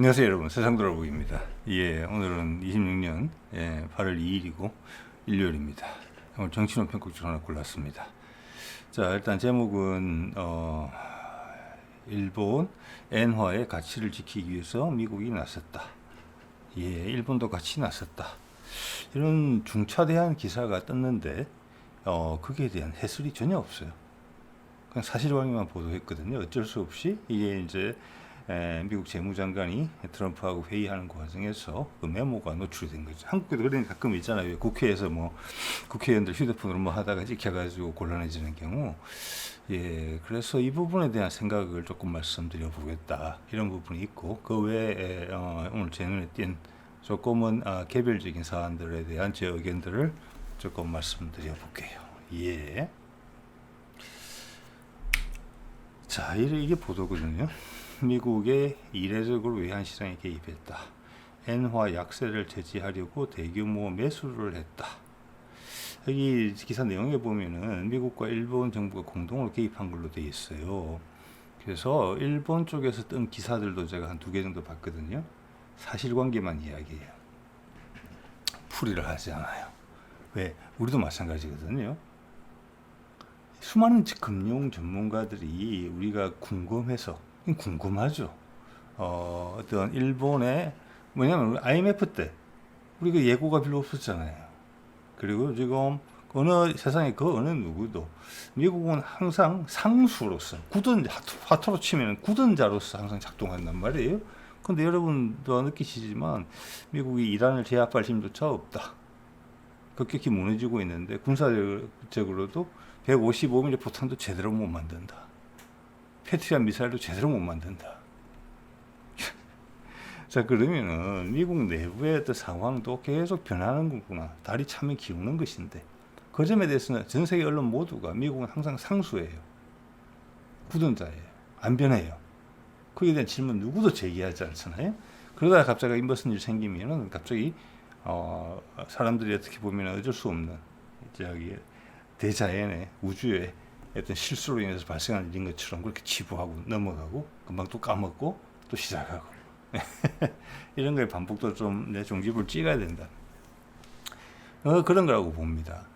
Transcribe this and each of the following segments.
안녕하세요 여러분, 세상돌아보기입니다. 오늘은 26년 8월 2일이고 일요일입니다. 오늘 정치론 편곡줄 하나 골랐습니다. 자, 일단 제목은 일본 엔화의 가치를 지키기 위해서 미국이 나섰다. 일본도 같이 나섰다. 이런 중차대한 기사가 떴는데 거기에 대한 해설이 전혀 없어요. 그냥 사실관계만 보도했거든요. 어쩔 수 없이 이게 이제 미국 재무장관이 트럼프하고 회의하는 과정에서 그 메모가 노출이 된 거죠. 한국에도 그런 가끔 있잖아요. 국회에서 국회의원들 휴대폰으로 하다가 찍혀가지고 곤란해지는 경우. 그래서 이 부분에 대한 생각을 조금 말씀드려 보겠다. 이런 부분이 있고, 그 외에 오늘 제 눈에 띈 조금은 개별적인 사안들에 대한 제 의견들을 조금 말씀드려 볼게요. 자, 이게 보도거든요. 미국의 이례적으로 외환시장에 개입했다. 엔화 약세를 제지하려고 대규모 매수를 했다. 여기 기사 내용에 보면은 미국과 일본 정부가 공동으로 개입한 걸로 되어 있어요. 그래서 일본 쪽에서 뜬 기사들도 제가 한 2개 정도 봤거든요. 사실관계만 이야기해요. 풀이를 하지 않아요. 왜? 우리도 마찬가지거든요. 수많은 금융 전문가들이 우리가 궁금하죠. 어떤 일본의, 뭐냐면 IMF 때 우리가 예고가 별로 없었잖아요. 그리고 지금 세상에 그 어느 누구도 미국은 항상 상수로서 화투로 치면 굳은자로서 항상 작동한단 말이에요. 근데 여러분도 느끼시지만 미국이 이란을 제압할 힘조차 없다. 급격히 무너지고 있는데 군사적으로도 155mm 포탄도 제대로 못 만든다. 패트리엇 미사일도 제대로 못 만든다. 자, 그러면은 미국 내부의 어떤 상황도 계속 변하는 거구나. 달이 차면 기우는 것인데, 그 점에 대해서는 전 세계 언론 모두가 미국은 항상 상수예요. 굳은 자예요. 안 변해요. 거기에 대한 질문 누구도 제기하지 않잖아요. 그러다가 갑자기 무슨 일 생기면은 갑자기 사람들이 어떻게 보면 어쩔 수 없는 대자연의 우주의 어떤 실수로 인해서 발생한 일인 것처럼 그렇게 치부하고 넘어가고 금방 또 까먹고 또 시작하고 이런 거에 반복도 좀 내 종지부를 찍어야 된다. 그런 거라고 봅니다.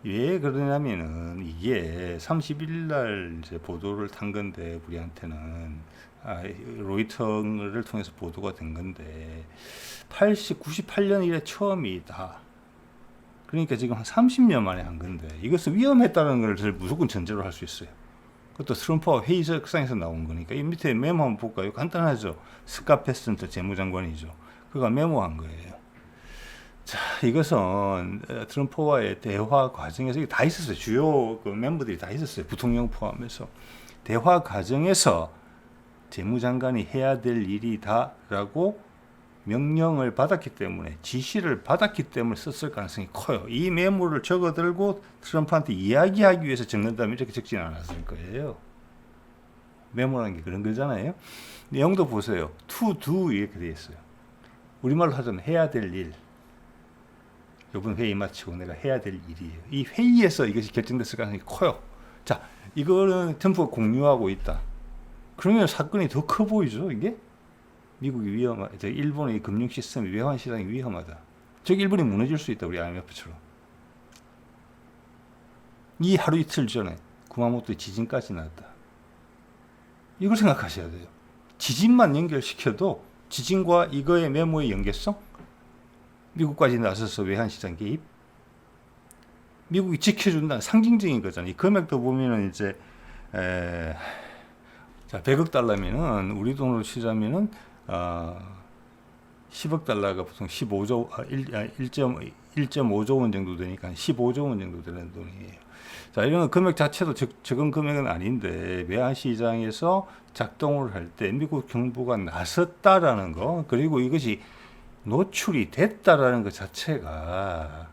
왜 그러냐면은 이게 30일 날 이제 보도를 탄 건데, 우리한테는 로이터를 통해서 보도가 된 건데 98년 이래 처음이다. 그러니까 지금 한 30년 만에 한 건데, 이것은 위험했다는 걸 무조건 전제로 할 수 있어요. 그것도 트럼프와 회의석상에서 나온 거니까. 이 밑에 메모 한번 볼까요? 간단하죠. 스캇 베센트 재무장관이죠. 그가 메모한 거예요. 자, 이것은 트럼프와의 대화 과정에서 이게 다 있었어요. 주요 멤버들이 다 있었어요. 부통령 포함해서. 대화 과정에서 재무장관이 해야 될 일이다라고 명령을 받았기 때문에, 지시를 받았기 때문에 썼을 가능성이 커요. 이 메모를 적어들고 트럼프한테 이야기하기 위해서 적는다면 이렇게 적진 않았을 거예요. 메모라는 게 그런 거잖아요. 내용도 보세요. to do 이렇게 되어 있어요. 우리말로 하자면 해야 될 일. 이번 회의 마치고 내가 해야 될 일이에요. 이 회의에서 이것이 결정됐을 가능성이 커요. 자, 이거는 트럼프가 공유하고 있다. 그러면 사건이 더 커 보이죠, 이게? 미국이 위험하다. 일본의 금융 시스템이, 외환 시장이 위험하다. 일본이 무너질 수 있다. 우리 IMF처럼. 이 하루 이틀 전에 구마모토에 지진까지 났다. 이걸 생각하셔야 돼요. 지진만 연결시켜도 지진과 이거의 메모의 연계성, 미국까지 나서서 외환 시장 개입, 미국이 지켜준다는 상징적인 거잖아요. 이 금액도 보면은 이제 100억 달러면은 우리 돈으로 치자면은 10억 달러가 보통 1.5조 원 정도 되니까 15조 원 정도 되는 돈이에요. 자, 이런 금액 자체도 적은 금액은 아닌데, 외환 시장에서 작동을 할 때 미국 정부가 나섰다라는 거, 그리고 이것이 노출이 됐다라는 것 자체가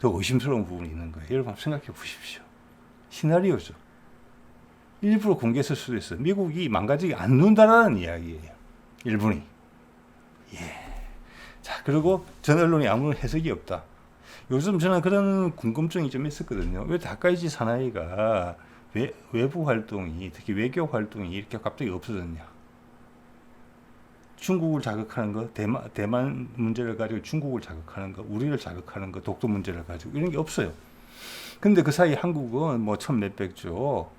더 의심스러운 부분이 있는 거예요. 여러분 생각해 보십시오. 시나리오죠. 일부러 공개했을 수도 있어요. 미국이 망가지지 않는다라는 이야기예요. 일본이. 자, 그리고 전 언론이 아무런 해석이 없다. 요즘 저는 그런 궁금증이 좀 있었거든요. 왜 다카이치 사나이가 외부 활동이, 특히 외교 활동이 이렇게 갑자기 없어졌냐. 중국을 자극하는 거, 대만 문제를 가지고 중국을 자극하는 거, 우리를 자극하는 거, 독도 문제를 가지고 이런 게 없어요. 근데 그 사이 한국은 뭐 천 몇백 조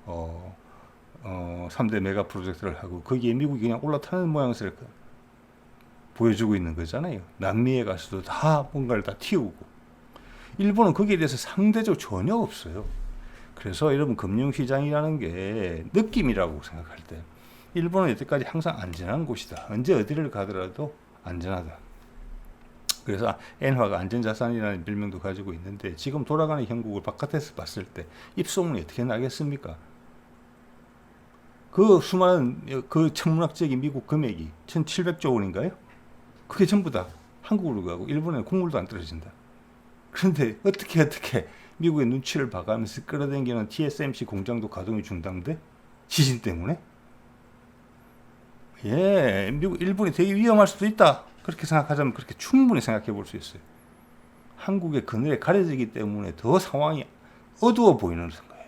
3대 메가 프로젝트를 하고 거기에 미국이 그냥 올라타는 모양새를 보여주고 있는 거잖아요. 남미에 가서도 다 뭔가를 다 튀우고 일본은 거기에 대해서 상대적으로 전혀 없어요. 그래서 여러분 금융시장이라는 게 느낌이라고 생각할 때 일본은 여태까지 항상 안전한 곳이다. 언제 어디를 가더라도 안전하다. 그래서 엔화가 안전자산이라는 별명도 가지고 있는데 지금 돌아가는 형국을 바깥에서 봤을 때 입소문이 어떻게 나겠습니까? 그 수많은 그 천문학적인 미국 금액이 1700조 원인가요? 그게 전부 다 한국으로 가고 일본에는 국물도 안 떨어진다. 그런데 어떻게 미국의 눈치를 봐가면서 끌어당기는 TSMC 공장도 가동이 중단돼? 지진 때문에? 예, 일본이 되게 위험할 수도 있다. 그렇게 생각하자면 그렇게 충분히 생각해 볼 수 있어요. 한국의 그늘에 가려지기 때문에 더 상황이 어두워 보이는 거예요.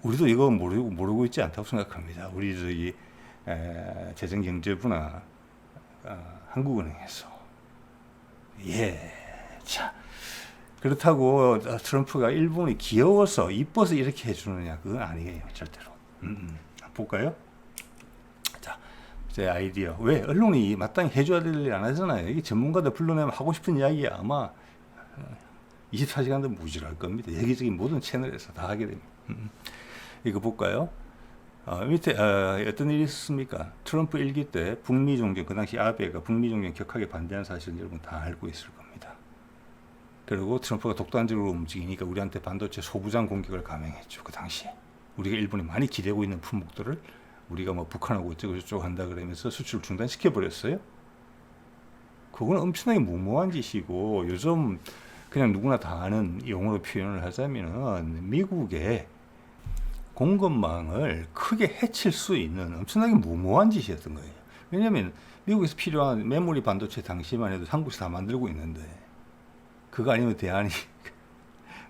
우리도 이거 모르고 있지 않다고 생각합니다. 우리 저기 재정경제부나 한국은행에서 예, 자 그렇다고 트럼프가 일본이 귀여워서 이뻐서 이렇게 해주느냐 그건 아니에요 절대로. 볼까요? 자, 제 아이디어 왜 언론이 마땅히 해줘야 될 일 안 하잖아요. 이게 전문가들 불러내면 하고 싶은 이야기 아마 24시간도 무질할 겁니다. 여기저기 모든 채널에서 다 하게 됩니다. 이거 볼까요? 밑에 어떤 일이 있었습니까? 트럼프 일기 때 북미 종전, 그 당시 아베가 북미 종전 격하게 반대하는 사실을 여러분 다 알고 있을 겁니다. 그리고 트럼프가 독단적으로 움직이니까 우리한테 반도체 소부장 공격을 감행했죠. 그 당시에 우리가 일본이 많이 기대고 있는 품목들을 우리가 뭐 북한하고 어쩌고 저쩌고 한다 그러면서 수출을 중단시켜 버렸어요. 그건 엄청나게 무모한 짓이고 요즘 그냥 누구나 다 아는 용어로 표현을 하자면은 미국의 공급망을 크게 해칠 수 있는 엄청나게 무모한 짓이었던 거예요. 왜냐하면 미국에서 필요한 메모리 반도체 당시만 해도 한국에서 다 만들고 있는데 그거 아니면 대안이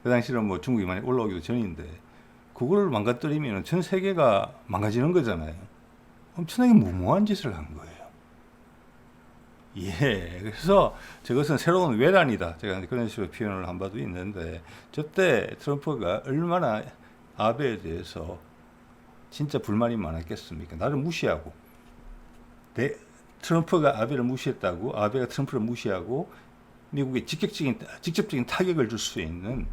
그 당시는 뭐 중국이 많이 올라오기도 전인데 그걸 망가뜨리면 전 세계가 망가지는 거잖아요. 엄청나게 무모한 짓을 한 거예요. 예, 그래서 저것은 새로운 외란이다. 제가 그런 식으로 표현을 한 바도 있는데 저때 트럼프가 얼마나 아베에 대해서 진짜 불만이 많았겠습니까? 나를 무시하고 트럼프가 아베를 무시했다고 아베가 트럼프를 무시하고 미국에 직접적인 타격을 줄 수 있는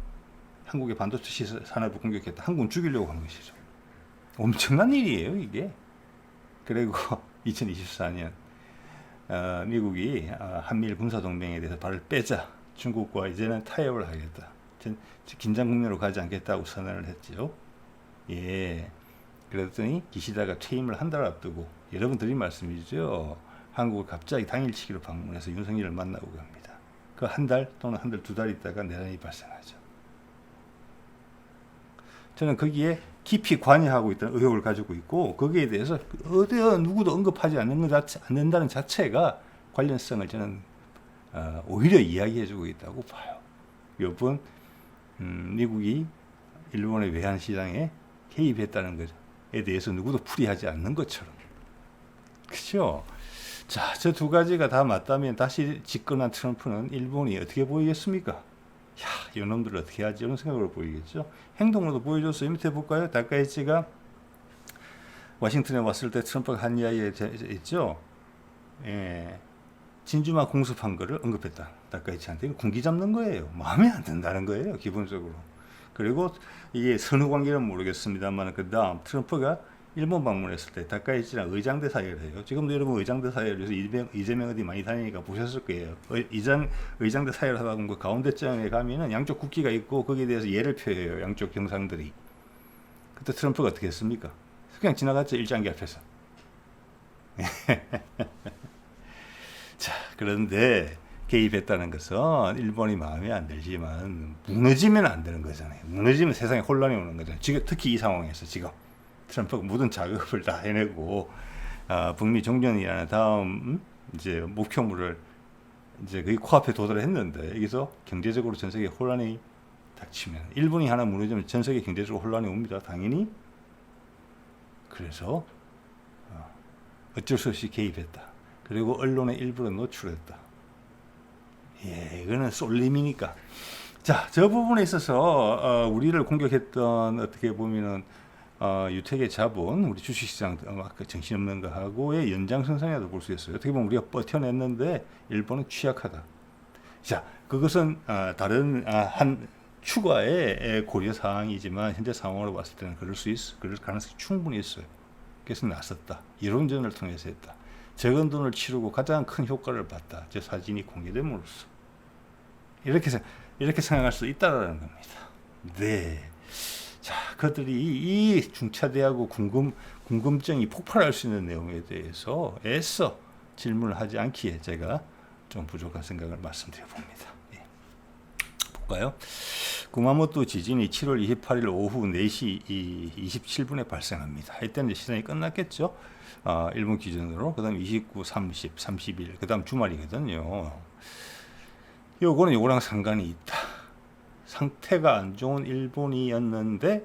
한국의 반도체 산업을 공격했다. 한국은 죽이려고 한 것이죠. 엄청난 일이에요 이게. 그리고 2024년 미국이 한미일 군사동맹에 대해서 발을 빼자 중국과 이제는 타협을 하겠다. 긴장 국면으로 가지 않겠다고 선언을 했죠. 예. 그랬더니 기시다가 퇴임을 한 달 앞두고 여러분 드린 말씀이죠. 한국을 갑자기 당일치기로 방문해서 윤석열을 만나고 갑니다. 그 한 달 또는 한 달 두 달 있다가 내란이 발생하죠. 저는 거기에 깊이 관여하고 있다는 의혹을 가지고 있고 거기에 대해서 어디 누구도 언급하지 않는다는 자체가 관련성을 저는 오히려 이야기해주고 있다고 봐요. 이번 미국이 일본의 외환 시장에 개입했다는 것에 대해서 누구도 풀이하지 않는 것처럼. 그렇죠? 자, 저 두 가지가 다 맞다면 다시 집권한 트럼프는 일본이 어떻게 보이겠습니까? 야, 이놈들을 어떻게 하지? 이런 생각으로 보이겠죠? 행동으로도 보여줬어요. 밑에 볼까요? 다카이치가 워싱턴에 왔을 때 트럼프가 한 이야기 있죠? 예, 진주만 공습한 거를 언급했다. 다카이치한테 군기 잡는 거예요. 마음에 안 든다는 거예요. 기본적으로. 그리고 이게 선후 관계는 모르겠습니다만 그 다음 트럼프가 일본 방문했을 때 다카이치랑 의장대 사이를 해요. 지금도 여러분 의장대 사이에서 이재명 어디 많이 다니니까 보셨을 거예요. 의장대 사이를 하다 보면 그 가운데쯤에 가면은 양쪽 국기가 있고 거기에 대해서 예를 표해요. 양쪽 경상들이. 그때 트럼프가 어떻게 했습니까? 그냥 지나갔죠. 일장기 앞에서. 자, 그런데 개입했다는 것은 일본이 마음에 안 들지만 무너지면 안 되는 거잖아요. 무너지면 세상에 혼란이 오는 거잖아요. 지금 특히 이 상황에서 지금 트럼프가 모든 작업을 다 해내고 북미 종전이라는 다음 이제 목표물을 이제 거의 코앞에 도달했는데 여기서 경제적으로 전 세계 혼란이 닥치면 일본이 하나 무너지면 전 세계 경제적으로 혼란이 옵니다. 당연히. 그래서 어쩔 수 없이 개입했다. 그리고 언론의 일부를 노출했다. 예, 이거는 쏠림이니까. 자, 저 부분에 있어서 우리를 공격했던 어떻게 보면은 유택의 자본, 우리 주식시장 그 정신없는 거하고의 연장선상이라도 볼 수 있어요. 어떻게 보면 우리가 버텨냈는데 일본은 취약하다. 자, 그것은 다른 한 추가의 고려 사항이지만 현재 상황으로 봤을 때는 그럴 가능성이 충분히 있어요. 그래서 나섰다. 이론전을 통해서 했다. 적은 돈을 치르고 가장 큰 효과를 봤다. 저 사진이 공개됨으로써 이렇게 생각할 수 있다라는 겁니다. 네. 자, 그들이 이 중차대하고 궁금증이 폭발할 수 있는 내용에 대해서 애써 질문을 하지 않기에 제가 좀 부족한 생각을 말씀드려 봅니다. 예. 볼까요? 구마모토 지진이 7월 28일 오후 4시 27분에 발생합니다. 이때는 시간이 끝났겠죠? 일본 기준으로. 그 다음 29, 30, 31, 그 다음 주말이거든요. 요거랑 상관이 있다. 상태가 안 좋은 일본이었는데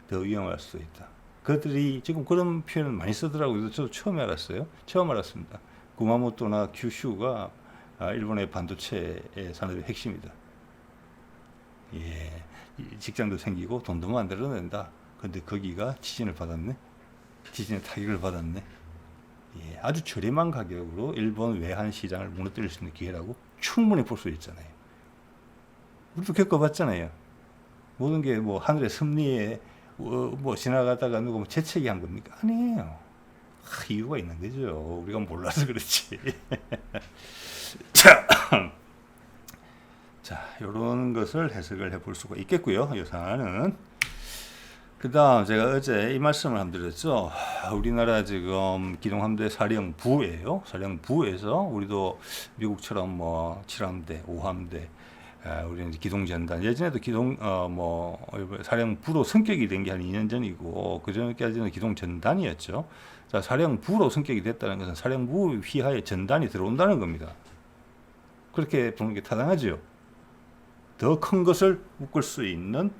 더 위험할 수도 있다. 그들이 지금 그런 표현을 많이 쓰더라고요. 저도 처음 알았어요. 처음 알았습니다. 구마모토나 규슈가 일본의 반도체의 산업의 핵심이다. 예, 직장도 생기고 돈도 만들어낸다. 근데 거기가 지진을 받았네. 지진의 타격을 받았네. 예, 아주 저렴한 가격으로 일본 외환 시장을 무너뜨릴 수 있는 기회라고 충분히 볼 수 있잖아요. 우리도 겪어봤잖아요. 모든 게 뭐 하늘의 섭리에 뭐 지나가다가 누가 뭐 재채기 한 겁니까? 아니에요. 이유가 있는 거죠. 우리가 몰라서 그렇지. 자, 이런 것을 해석을 해볼 수가 있겠고요. 이 사안은. 그 다음 제가 어제 이 말씀을 한번 드렸죠. 우리나라 지금 기동함대 사령부예요. 사령부에서 우리도 미국처럼 뭐 7함대, 5함대, 우리는 기동전단, 예전에도 사령부로 성격이 된 게 한 2년 전이고 그 전까지는 기동전단이었죠. 자, 사령부로 성격이 됐다는 것은 사령부 휘하에 전단이 들어온다는 겁니다. 그렇게 보는 게 타당하죠. 더 큰 것을 묶을 수 있는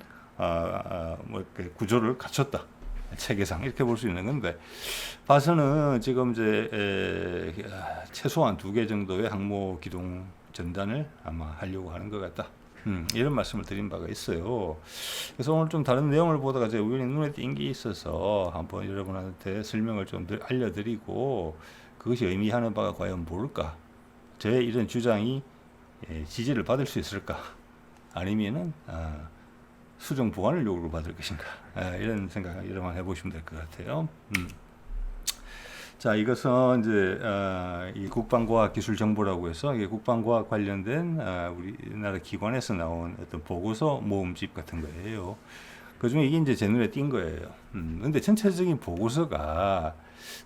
구조를 갖췄다. 체계상 이렇게 볼 수 있는 건데, 봐서는 지금 이제 최소한 2개 정도의 항모 기동 전단을 아마 하려고 하는 것 같다. 이런 말씀을 드린 바가 있어요. 그래서 오늘 좀 다른 내용을 보다가 제가 우연히 눈에 띈 게 있어서 한번 여러분한테 설명을 좀 알려드리고 그것이 의미하는 바가 과연 뭘까? 저의 이런 주장이 지지를 받을 수 있을까? 아니면은 수정 보완을 요구를 받을 것인가? 이런 생각을 여러분 해보시면 될 것 같아요. 자, 이것은 이제 이 국방과학기술정보라고 해서 이게 국방과학 관련된 우리나라 기관에서 나온 어떤 보고서 모음집 같은 거예요. 그 중에 이게 이제 제 눈에 띈 거예요. 근데 전체적인 보고서가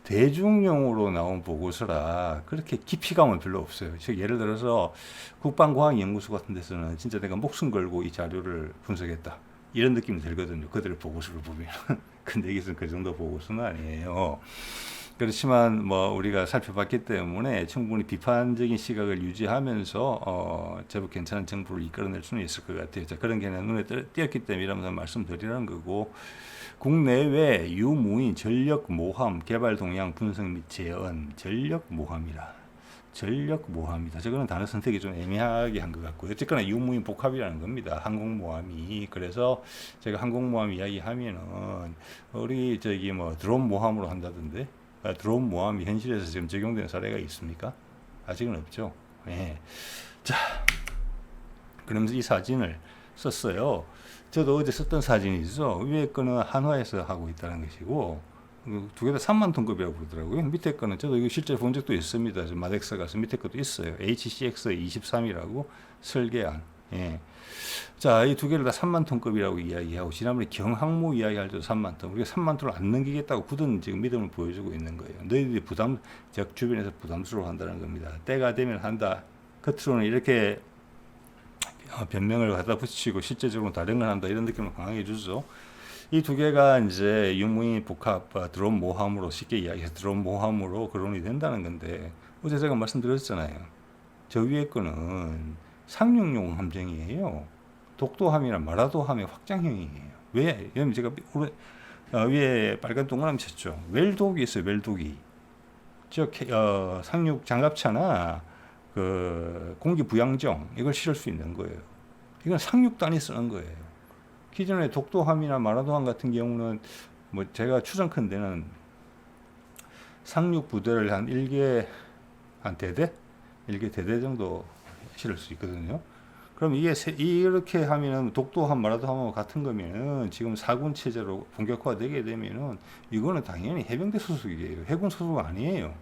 대중용으로 나온 보고서라 그렇게 깊이감은 별로 없어요. 즉 예를 들어서 국방과학연구소 같은 데서는 진짜 내가 목숨 걸고 이 자료를 분석했다. 이런 느낌이 들거든요. 그들의 보고서를 보면. 근데 여기서는 그 정도 보고서는 아니에요. 그렇지만 뭐 우리가 살펴봤기 때문에 충분히 비판적인 시각을 유지하면서 제법 괜찮은 정보를 이끌어낼 수는 있을 것 같아요. 자, 그런 게 눈에 띄었기 때문에 이러면서 말씀드리는 거고, 국내외 유무인 전력 모함 개발 동향 분석 및 재언. 전력 모함이라. 전력 모함이다. 저거는 단어 선택이 좀 애매하게 한 것 같고요. 어쨌거나 유무인 복합이라는 겁니다. 항공모함이. 그래서 제가 항공모함 이야기하면은 우리 저기 뭐 드론 모함으로 한다던데, 드론 모함이 현실에서 지금 적용되는 사례가 있습니까? 아직은 없죠. 예. 자, 그러면서 이 사진을 썼어요. 저도 어제 썼던 사진이죠. 위에 거는 한화에서 하고 있다는 것이고, 2개 다 3만 톤급이라고 그러더라고요. 밑에 거는 저도 이거 실제 본 적도 있습니다. 마덱스 가서 밑에 것도 있어요. HCX23이라고 설계한. 예. 자, 이 2개를 다 3만 톤급이라고 이야기하고, 지난번에 경항모 이야기할 때도 3만 톤. 우리가 3만 톤을 안 넘기겠다고 굳은 지금 믿음을 보여주고 있는 거예요. 너희들이 적 주변에서 부담스러워 한다는 겁니다. 때가 되면 한다. 겉으로는 이렇게 변명을 갖다 붙이고 실제적으로 다른 걸 한다. 이런 느낌을 강하게 주죠. 이 2개가 이제 유무인 복합 드론 모함으로, 쉽게 이야기해서 드론 모함으로 거론이 된다는 건데, 어제 제가 말씀드렸잖아요. 저 위에 거는 상륙용 함정이에요. 독도함이나 마라도함의 확장형이에요. 왜? 왜냐면 제가 위에 빨간 동그라미 쳤죠. 웰독이 있어요. 웰독이. 즉 상륙 장갑차나 그 공기 부양정 이걸 실을 수 있는 거예요. 이건 상륙단이 쓰는 거예요. 기존의 독도함이나 마라도함 같은 경우는 뭐 제가 추정컨대는 상륙 부대를 한 1개 한 대대 1개 대대 정도 실을 수 있거든요. 그럼 이게 이렇게 하면은 독도함 마라도함하고 같은 거면은 지금 4군 체제로 본격화되게 되면은 이거는 당연히 해병대 소속이에요. 해군 소속 아니에요.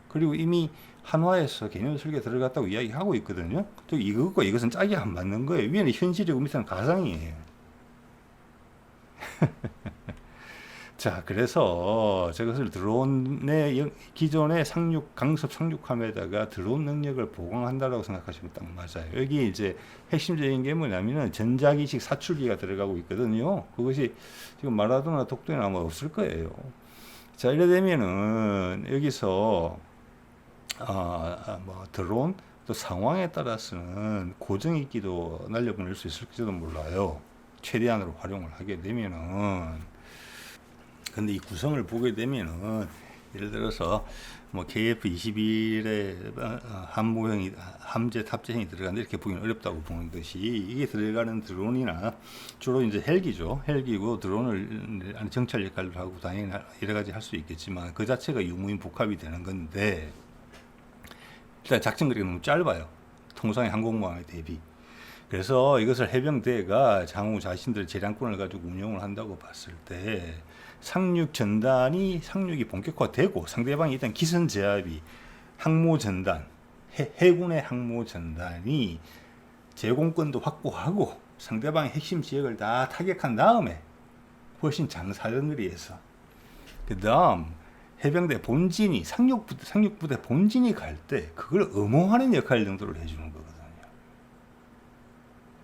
그리고 이미 한화에서 개념 설계 들어갔다고 이야기하고 있거든요. 또 이것과 이것은 짝이 안 맞는 거예요. 위에는 현실이고 밑에는 가상이에요. 자, 그래서 저것을 드론의 기존의 강습 상륙함에다가 드론 능력을 보강한다라고 생각하시면 딱 맞아요. 여기 이제 핵심적인 게 뭐냐면은 전자기식 사출기가 들어가고 있거든요. 그것이 지금 마라도나 독도에는 아마 없을 거예요. 자, 이래 되면은 여기서 뭐 드론 또 상황에 따라서는 고정익기도 날려보낼 수 있을지도 몰라요. 최대한으로 활용을 하게 되면은. 근데 이 구성을 보게 되면은 예를 들어서 뭐 KF-21에 함모형이 함재 탑재형이 들어가는데 이렇게 보기는 어렵다고 보는 것이 이게 들어가는 드론이나 주로 이제 헬기죠. 헬기고 드론을 정찰 역할을 하고 당연히 여러 가지 할 수 있겠지만 그 자체가 유무인 복합이 되는 건데 일단 작전 거리가 너무 짧아요. 통상의 항공모함에 대비. 그래서 이것을 해병대가 장후 자신들의 재량권을 가지고 운영을 한다고 봤을 때 상륙 전단이 상륙이 본격화되고 상대방이 일단 기선 제압이 항모 전단 해군의 항모 전단이 제공권도 확보하고 상대방의 핵심 지역을 다 타격한 다음에 훨씬 장사정거리에서 그 다음 해병대 본진이 상륙부대 본진이 갈 때 그걸 엄호하는 역할 정도를 해주는 거거든요.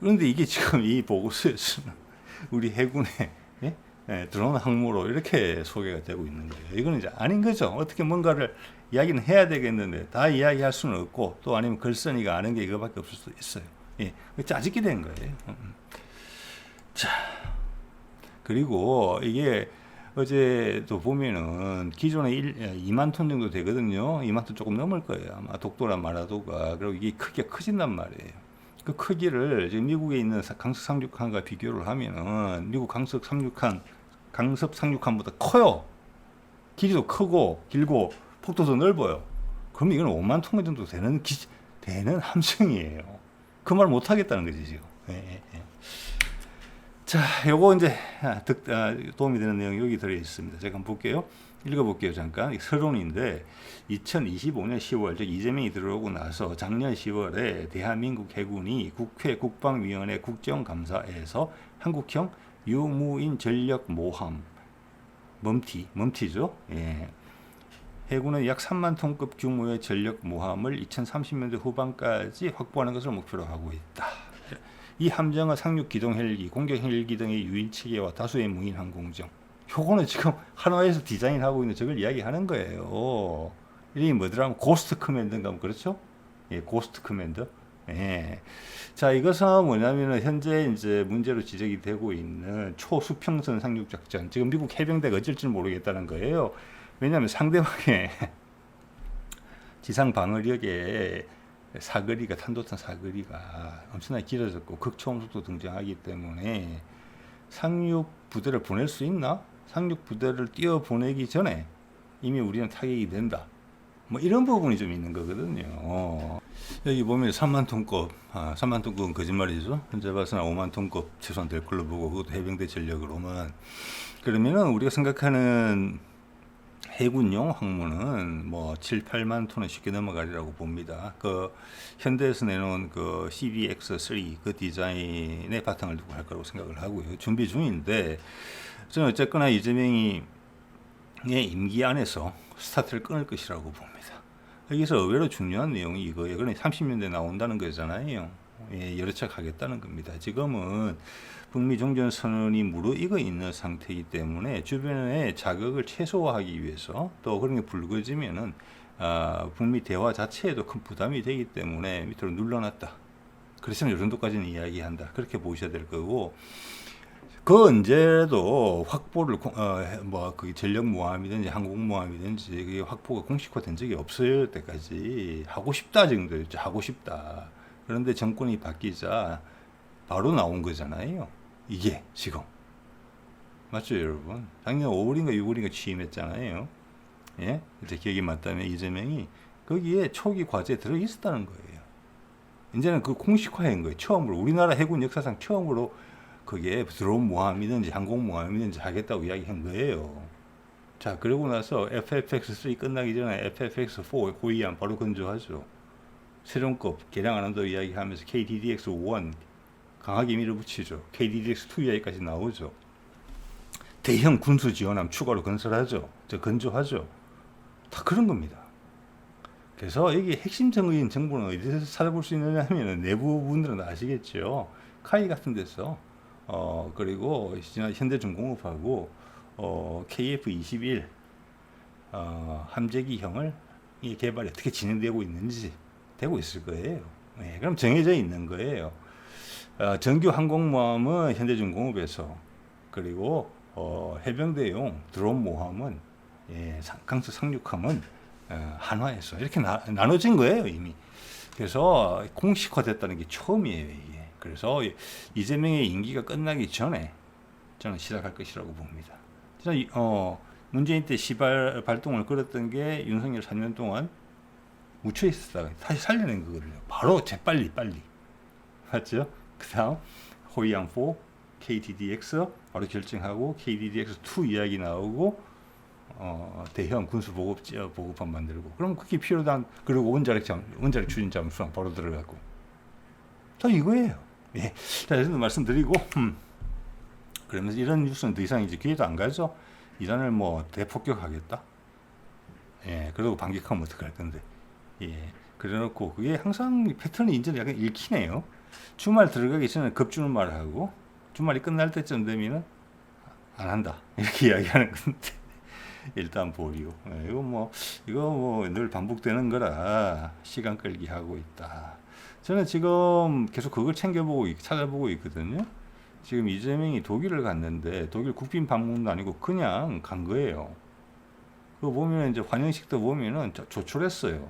그런데 이게 지금 이 보고서에서는 우리 해군의 드론 항모로 이렇게 소개가 되고 있는 거예요. 이거는 이제 아닌 거죠. 어떻게 뭔가를 이야기는 해야 되겠는데 다 이야기할 수는 없고 또 아니면 글쓴이가 아는 게 이거밖에 없을 수도 있어요. 예, 짜집게 된 거예요. 자, 그리고 이게 어제도 보면은 기존에 2만 톤 정도 되거든요. 2만 톤 조금 넘을 거예요. 아마 독도란 마라도가. 그리고 이게 크기가 커진단 말이에요. 그 크기를 지금 미국에 있는 강습 상륙함과 비교를 하면은 미국 강습 상륙함보다 커요. 길이도 크고 길고 폭도도 넓어요. 그럼 이건 5만 톤 정도 되는 함정이에요. 그 말 못 하겠다는 거지 지금. 예. 자, 요거 이제 도움이 되는 내용이 여기 들어 있습니다. 제가 한번 볼게요. 읽어볼게요. 잠깐. 서론인데 2025년 10월 즉 이재명이 들어오고 나서 작년 10월에 대한민국 해군이 국회 국방위원회 국정감사에서 한국형 유무인 전력 모함 멈티죠. 예. 해군은 약 3만 톤급 규모의 전력 모함을 2030년대 후반까지 확보하는 것을 목표로 하고 있다. 이 함정은 상륙 기동 헬기, 공격 헬기 등의 유인 체계와 다수의 무인 항공정. 요거는 지금 한화에서 디자인하고 있는 저걸 이야기하는 거예요. 이름이 뭐더라? 고스트 커맨드인가 그렇죠? 예, 고스트 커맨드. 예. 자, 이것은 뭐냐면은 현재 이제 문제로 지적이 되고 있는 초수평선 상륙 작전. 지금 미국 해병대가 어쩔지 모르겠다는 거예요. 왜냐하면 상대방의 지상 방어력에 사거리가 탄도탄 사거리가 엄청나게 길어졌고 극초음속도 등장하기 때문에 상륙 부대를 보낼 수 있나? 상륙 부대를 띄워 보내기 전에 이미 우리는 타격이 된다. 뭐 이런 부분이 좀 있는 거거든요. 여기 보면 3만 톤급, 3만 톤급은 거짓말이죠. 현재 봐서는 5만 톤급 최소한 될 걸로 보고 그것도 해병대 전력으로만. 그러면은 우리가 생각하는 해군용 항모는 뭐 7, 8만 톤은 쉽게 넘어가리라고 봅니다. 그 현대에서 내놓은 그 CBX3 그 디자인의 바탕을 두고 할 거라고 생각을 하고요. 준비 중인데 저는 어쨌거나 이재명이 임기 안에서 스타트를 끊을 것이라고 봅니다. 여기서 의외로 중요한 내용이 이거예요. 그러니까 30년대 나온다는 거잖아요. 예, 여러 척 하겠다는 겁니다. 지금은 북미 종전 선언이 무르익어 있는 상태이기 때문에 주변의 자극을 최소화하기 위해서 또 그런 게 불거지면은 북미 대화 자체에도 큰 부담이 되기 때문에 밑으로 눌러놨다. 그렇지만 이 정도까지는 이야기한다. 그렇게 보셔야 될 거고 그 언제도 확보를 그 전력모함이든지 항공모함이든지 그게 확보가 공식화된 적이 없을 때까지 하고 싶다 정도였죠. 하고 싶다. 그런데 정권이 바뀌자 바로 나온 거잖아요. 이게 지금 맞죠, 여러분? 작년 5월인가 6월인가 취임했잖아요. 예? 이제 기억이 맞다면 이재명이 거기에 초기 과제에 들어 있었다는 거예요. 이제는 그 공식화한 거예요. 처음으로 우리나라 해군 역사상 처음으로 그게 드론 모함이든지 항공모함이든지 하겠다고 이야기한 거예요. 자, 그러고 나서 FFX3 끝나기 전에 FFX4 호위함 바로 건조하죠. 세종급 개량 안 한다고 이야기하면서 KDDX1 강하게 밀어붙이죠. KDDX2 이야기까지 나오죠. 대형 군수 지원함 추가로 건설하죠. 건조하죠. 다 그런 겁니다. 그래서 이게 핵심적인 정보는 어디서 찾아볼 수 있느냐 하면 내부 분들은 아시겠죠. 카이 같은 데서 그리고 현대중공업하고 KF-21 함재기형을 이 개발이 어떻게 진행되고 있는지 되고 있을 거예요. 네, 그럼 정해져 있는 거예요. 정규 항공모함은 현대중공업에서 그리고 해병대용 드론 모함은 강수 상륙함은 한화에서 이렇게 나눠진 거예요 이미. 그래서 공식화됐다는 게 처음이에요 이게. 그래서 이재명의 임기가 끝나기 전에 저는 시작할 것이라고 봅니다. 문재인 때 시발 발동을 걸었던 게 윤석열 3년 동안 묻혀 있었다가 다시 살려낸 거거든요. 바로 재빨리 맞죠? 그 다음 호위함 4 KDDX 바로 결정하고 KDDX2 이야기 나오고 대형 군수 보급함 만들고 그럼 그게 필요한 그리고 원자력 추진 잠수함 바로 들어가고 다 이거예요. 예. 자, 여기서 말씀드리고 그러면서 이런 뉴스는 더 이상 이제 기회도 안 가죠. 이란을 뭐 대폭격하겠다. 예. 그리고 반격하면 어떡할 건데. 예. 그래놓고 그게 항상 패턴이 이제 약간 읽히네요. 주말 들어가기 전에 급주는 말을 하고 주말이 끝날 때쯤 되면은 안 한다 이렇게 이야기하는 건데 일단 보류. 이거 뭐 늘 반복되는 거라 시간 끌기 하고 있다. 저는 지금 계속 그걸 찾아보고 있거든요. 지금 이재명이 독일을 갔는데 독일 국빈 방문도 아니고 그냥 간 거예요. 그거 보면 이제 환영식도 보면은 조촐했어요.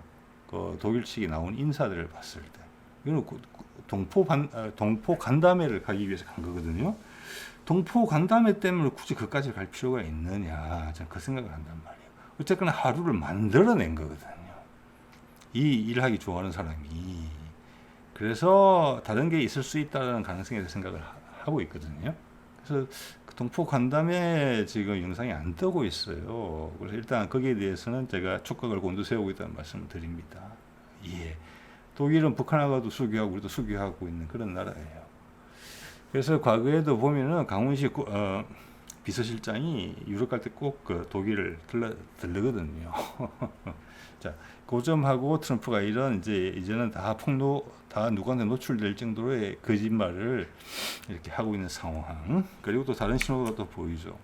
그 독일 측이 나온 인사들을 봤을 때. 이거는 동포 간담회를 가기 위해서 간 거거든요. 동포 간담회 때문에 굳이 그까지 갈 필요가 있느냐, 저는 그 생각을 한단 말이에요. 어쨌거나 하루를 만들어낸 거거든요. 이 일하기 좋아하는 사람이. 그래서 다른 게 있을 수 있다는 가능성에 대해서 생각을 하고 있거든요. 그래서 그 동포 간담회 지금 영상이 안 뜨고 있어요. 그래서 일단 거기에 대해서는 제가 촉각을 곤두세우고 있다는 말씀을 드립니다. 예. 독일은 북한하고도 수교하고 우리도 수교하고 있는 그런 나라예요. 그래서 과거에도 보면은 강훈식 비서실장이 유럽 갈 때 꼭 그 독일을 들르거든요. 자, 그 점하고 트럼프가 이제는 다 누구한테 노출될 정도의 거짓말을 이렇게 하고 있는 상황. 그리고 또 다른 신호가 또 보이죠.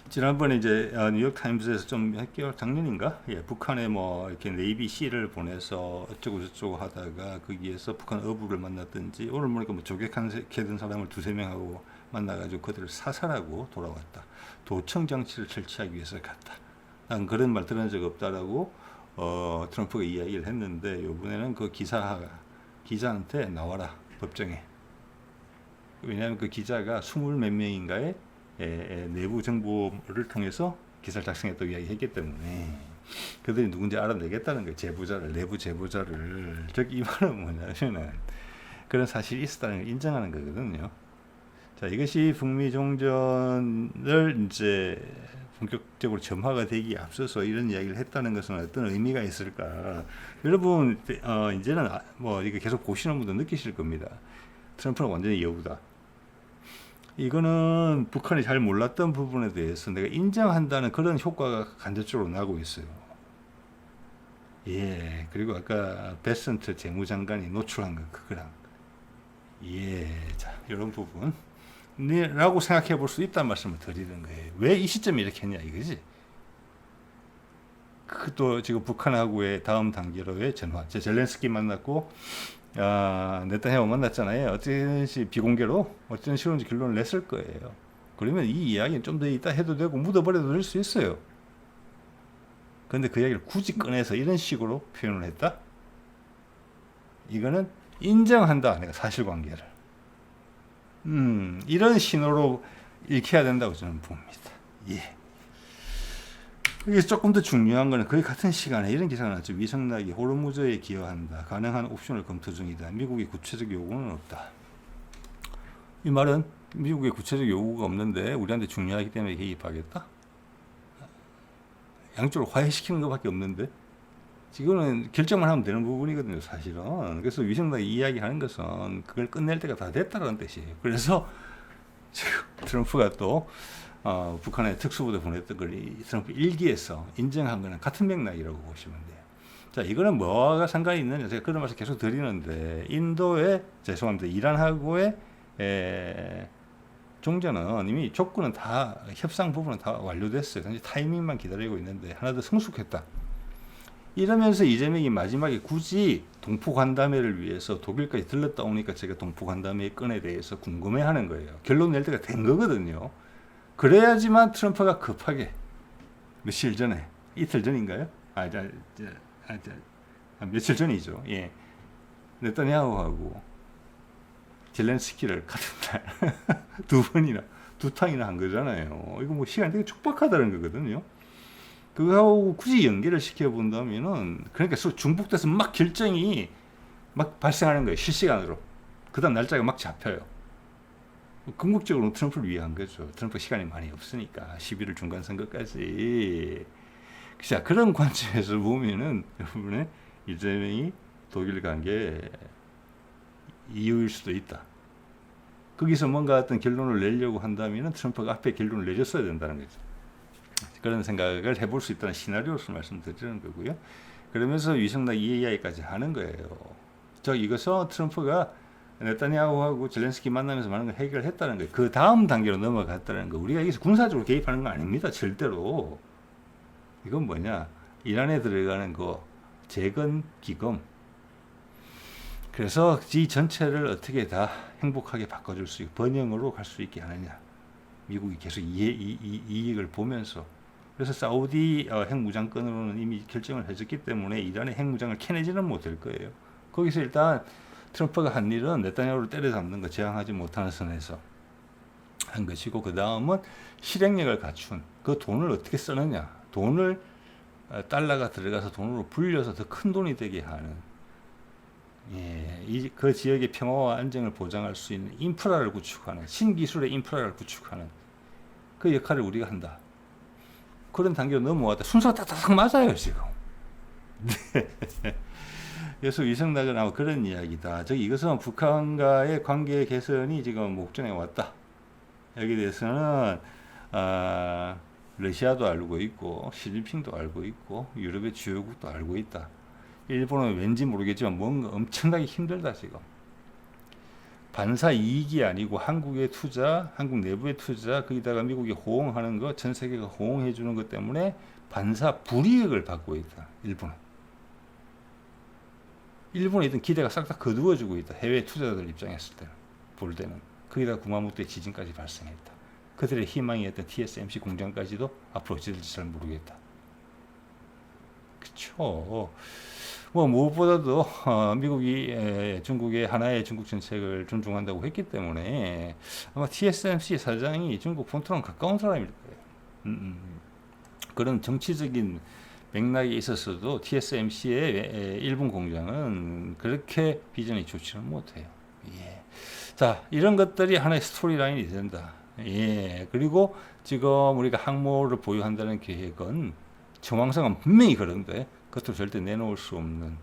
지난번에 이제 뉴욕 타임즈에서 좀 작년인가? 예, 북한에 뭐 이렇게 네이비 C를 보내서 어쩌고 저쩌고 하다가 거기에서 북한 어부를 만났든지 오늘 보니까 뭐 조객하던 사람을 2-3명하고 만나가지고 그들을 사살하고 돌아왔다. 도청 장치를 설치하기 위해서 갔다. 난 그런 말 들은 적 없다라고 트럼프가 이야기를 했는데 이번에는 그 기자한테 나와라 법정에. 왜냐하면 그 기자가 20몇 명인가에 내부 정보를 통해서 기사를 작성했다고 이야기했기 때문에 그들이 누군지 알아내겠다는 거예요. 내부 제보자를. 즉 이 말은 뭐냐면은 그런 사실이 있었다는 걸 인정하는 거거든요. 자, 이것이 북미 종전을 이제 본격적으로 점화가 되기에 앞서서 이런 이야기를 했다는 것은 어떤 의미가 있을까? 여러분 이제는 뭐 이거 계속 보시는 분도 느끼실 겁니다. 트럼프는 완전히 여우다. 이거는 북한이 잘 몰랐던 부분에 대해서 내가 인정한다는 그런 효과가 간접적으로 나고 있어요. 예, 그리고 아까 베센트 재무장관이 노출한 거 그거랑 자, 이런 부분이라고 생각해 볼 수 있다는 말씀을 드리는 거예요. 왜 이 시점에 이렇게 했냐 이거지. 그것도 지금 북한하고의 다음 단계로의 전화. 젤렌스키 만났고 네타냐후 만났잖아요. 어떤 비공개로 어떤 식으로 결론을 냈을 거예요. 그러면 이 이야기는 좀 더 이따 해도 되고 묻어버려도 될 수 있어요. 그런데 그 이야기를 굳이 꺼내서 이런 식으로 표현을 했다? 이거는 인정한다, 내가 사실관계를. 이런 신호로 읽혀야 된다고 저는 봅니다. 예. 이게 조금 더 중요한 거는 거의 같은 시간에 이런 기사가 나왔죠. 위성락이 호르무즈에 기여한다. 가능한 옵션을 검토 중이다. 미국의 구체적 요구는 없다. 이 말은 미국의 구체적 요구가 없는데 우리한테 중요하기 때문에 개입하겠다? 양쪽을 화해시키는 것밖에 없는데 지금은 결정만 하면 되는 부분이거든요, 사실은. 그래서 위성락이 이야기하는 것은 그걸 끝낼 때가 다 됐다는 뜻이에요. 그래서 지금 트럼프가 또 북한에 특수부대 보냈던 걸 트럼프 일기에서 인정한 거는 같은 맥락이라고 보시면 돼요. 자, 이거는 뭐가 상관이 있느냐? 제가 그런 말씀 계속 드리는데, 죄송합니다. 이란하고의 종전은 이미 조건은 다, 협상 부분은 다 완료됐어요. 단지 타이밍만 기다리고 있는데, 하나 더 성숙했다. 이러면서 이재명이 마지막에 굳이 동포간담회를 위해서 독일까지 들렀다 오니까 제가 동포간담회 건에 대해서 궁금해 하는 거예요. 결론 낼 때가 된 거거든요. 그래야지만 트럼프가 급하게 며칠 전에, 이틀 전인가요? 며칠 전이죠. 예. 네타냐후하고 젤렌스키를 같은 날 두 탕이나 한 거잖아요. 이거 뭐 시간이 되게 촉박하다는 거거든요. 그거하고 굳이 연계를 시켜본다면은, 그러니까 중복돼서 막 결정이 막 발생하는 거예요. 실시간으로. 그 다음 날짜가 막 잡혀요. 궁극적으로 트럼프를 위한 거죠. 트럼프 시간이 많이 없으니까 11월 중간 선거까지. 자, 그런 관점에서 보면은 여러분의 이재명이 독일 관계 이유일 수도 있다. 거기서 뭔가 어떤 결론을 내려고 한다면은 트럼프가 앞에 결론을 내줬어야 된다는 거죠. 그런 생각을 해볼 수 있다는 시나리오로서 말씀드리는 거고요. 그러면서 위성락 이야기까지 하는 거예요. 이것은 트럼프가 네타냐후하고 젤렌스키 만나면서 많은 걸 해결했다는 거예요. 그 다음 단계로 넘어갔다는 거. 우리가 여기서 군사적으로 개입하는 거 아닙니다. 절대로. 이건 뭐냐? 이란에 들어가는 거 재건 기금. 그래서 이 전체를 어떻게 다 행복하게 바꿔줄 수 있고 번영으로 갈 수 있게 하느냐. 미국이 계속 이익을 보면서. 그래서 사우디 핵무장권으로는 이미 결정을 해줬기 때문에 이란의 핵무장을 캐내지는 못할 거예요. 거기서 일단 트럼프가 한 일은 네타냐후를 때려잡는 거, 제한하지 못하는 선에서 한 것이고, 그 다음은 실행력을 갖춘 그 돈을 어떻게 쓰느냐. 돈을 달러가 들어가서 돈으로 불려서 더 큰 돈이 되게 하는, 그 지역의 평화와 안정을 보장할 수 있는 인프라를 구축하는, 신기술의 인프라를 구축하는 그 역할을 우리가 한다. 그런 단계로 넘어왔다. 순서가 딱딱 맞아요, 지금. 그래서 위성락은 아마 그런 이야기다. 이것은 북한과의 관계 개선이 지금 목전에 왔다. 여기에 대해서는 러시아도 알고 있고 시진핑도 알고 있고 유럽의 주요국도 알고 있다. 일본은 왠지 모르겠지만 뭔가 엄청나게 힘들다 지금. 반사 이익이 아니고 한국의 투자, 한국 내부의 투자, 거기다가 미국이 호응하는 거, 전 세계가 호응해 주는 것 때문에 반사 불이익을 받고 있다. 일본에 있던 기대가 싹 다 거두어지고 있다. 해외 투자자들 입장에서 볼 때는. 거기다가 구마모토의 지진까지 발생했다. 그들의 희망이었던 TSMC 공장까지도 앞으로 어찌 될지 잘 모르겠다. 그쵸. 무엇보다도 미국이 중국의 하나의 중국 정책을 존중한다고 했기 때문에 아마 TSMC 사장이 중국 본토랑 가까운 사람일 거예요. 그런 정치적인 맥락에 있어서도 TSMC의 일본 공장은 그렇게 비전이 좋지는 못해요. 자, 이런 것들이 하나의 스토리라인이 된다. 그리고 지금 우리가 항모를 보유한다는 계획은 정황상은 분명히 그런데 그것도 절대 드러내놓을 수 없는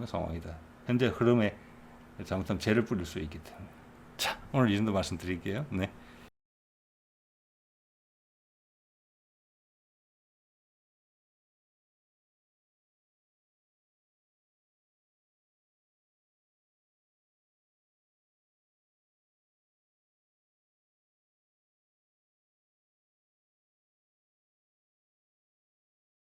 상황이다. 현재 흐름에 잘못하면 죄를 뿌릴 수 있기 때문에. 자, 오늘 이 정도 말씀드릴게요. 네.